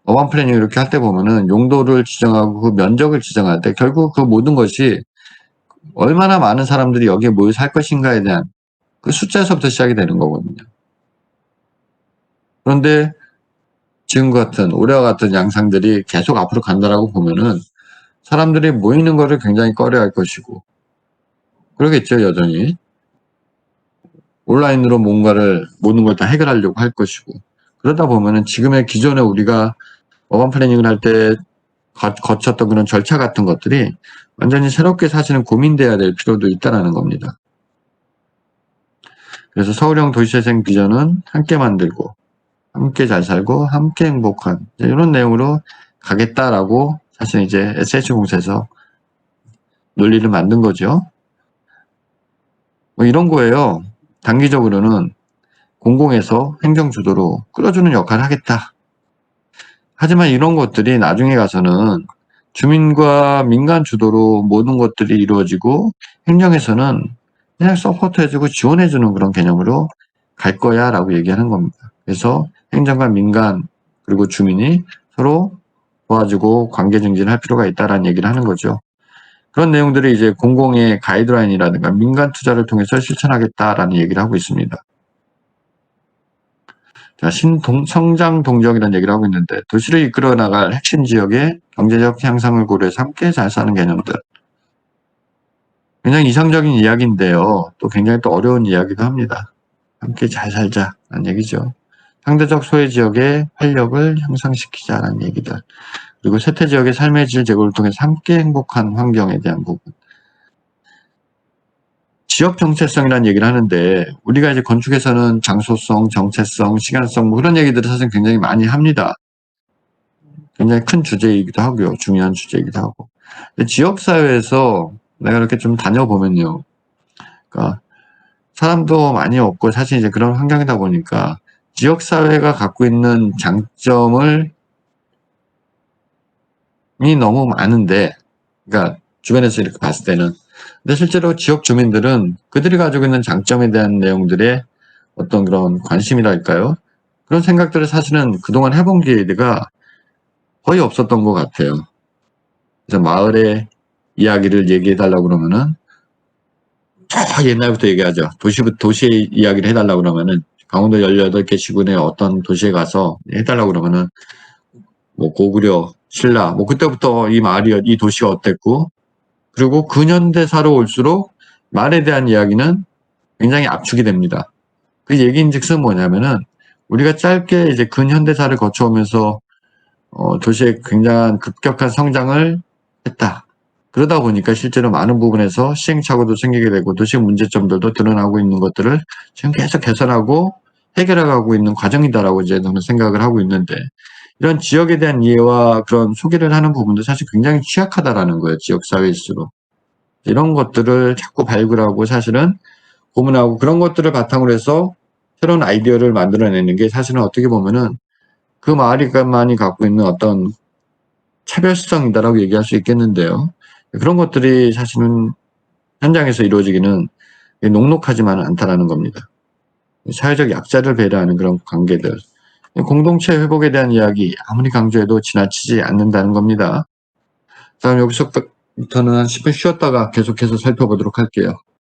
어반 플래닝 이렇게 할 때 보면은 용도를 지정하고 그 면적을 지정할 때 결국 그 모든 것이 얼마나 많은 사람들이 여기에 모여 살 것인가에 대한 그 숫자에서부터 시작이 되는 거거든요. 그런데 지금 같은 올해와 같은 양상들이 계속 앞으로 간다라고 보면은 사람들이 모이는 거를 굉장히 꺼려할 것이고, 그러겠죠. 여전히 온라인으로 모든 걸 다 해결하려고 할 것이고, 그러다 보면은 지금의 기존에 우리가 어반 플래닝을 할 때 거쳤던 그런 절차 같은 것들이 완전히 새롭게 사실은 고민돼야 될 필요도 있다라는 겁니다. 그래서 서울형 도시재생 비전은 함께 만들고, 함께 잘 살고, 함께 행복한, 이런 내용으로 가겠다라고 사실 이제 SH공사에서 논리를 만든 거죠. 이런 거예요. 단기적으로는 공공에서 행정주도로 끌어주는 역할을 하겠다. 하지만 이런 것들이 나중에 가서는 주민과 민간 주도로 모든 것들이 이루어지고, 행정에서는 그냥 서포트해주고 지원해주는 그런 개념으로 갈 거야 라고 얘기하는 겁니다. 그래서 행정과 민간 그리고 주민이 서로 도와주고 관계 증진할 필요가 있다라는 얘기를 하는 거죠. 그런 내용들이 이제 공공의 가이드라인이라든가 민간 투자를 통해서 실천하겠다라는 얘기를 하고 있습니다. 자, 성장 동정이라는 얘기를 하고 있는데, 도시를 이끌어 나갈 핵심 지역의 경제적 향상을 고려해서 함께 잘 사는 개념들. 굉장히 이상적인 이야기인데요. 또 굉장히 또 어려운 이야기도 합니다. 함께 잘 살자라는 얘기죠. 상대적 소외 지역의 활력을 향상시키자라는 얘기들. 그리고 쇠퇴 지역의 삶의 질 제고를 통해서 함께 행복한 환경에 대한 부분. 지역 정체성이라는 얘기를 하는데, 우리가 이제 건축에서는 장소성, 정체성, 시간성 그런 얘기들을 사실 굉장히 많이 합니다. 굉장히 큰 주제이기도 하고요. 중요한 주제이기도 하고. 지역사회에서 내가 이렇게 좀 다녀보면요. 그러니까 사람도 많이 없고 사실 이제 그런 환경이다 보니까 지역사회가 갖고 있는 장점을 이 너무 많은데, 그러니까 주변에서 이렇게 봤을 때는, 근데 실제로 지역 주민들은 그들이 가지고 있는 장점에 대한 내용들의 어떤 그런 관심이랄까요? 그런 생각들을 사실은 그동안 해본 기회가 거의 없었던 것 같아요. 그래서 마을의 이야기를 얘기해달라고 그러면은 옛날부터 얘기하죠. 도시의 이야기를 해달라고 그러면은 강원도 18개 시군의 어떤 도시에 가서 해달라고 그러면은 고구려, 신라, 그때부터 이 도시가 어땠고, 그리고 근현대사로 올수록 말에 대한 이야기는 굉장히 압축이 됩니다. 그 얘기인즉슨 뭐냐면은 우리가 짧게 이제 근현대사를 거쳐오면서 도시의 굉장한 급격한 성장을 했다. 그러다 보니까 실제로 많은 부분에서 시행착오도 생기게 되고 도시 문제점들도 드러나고 있는 것들을 지금 계속 개선하고 해결해가고 있는 과정이다라고 이제 저는 생각을 하고 있는데, 이런 지역에 대한 이해와 그런 소개를 하는 부분도 사실 굉장히 취약하다라는 거예요. 지역사회일수록. 이런 것들을 자꾸 발굴하고 사실은 고민하고 그런 것들을 바탕으로 해서 새로운 아이디어를 만들어내는 게 사실은 어떻게 보면은 그 마을이만이 갖고 있는 어떤 차별성이다라고 얘기할 수 있겠는데요. 그런 것들이 사실은 현장에서 이루어지기는 녹록하지만은 않다라는 겁니다. 사회적 약자를 배려하는 그런 관계들. 공동체 회복에 대한 이야기 아무리 강조해도 지나치지 않는다는 겁니다. 자, 여기서부터는 한 10분 쉬었다가 계속해서 살펴보도록 할게요.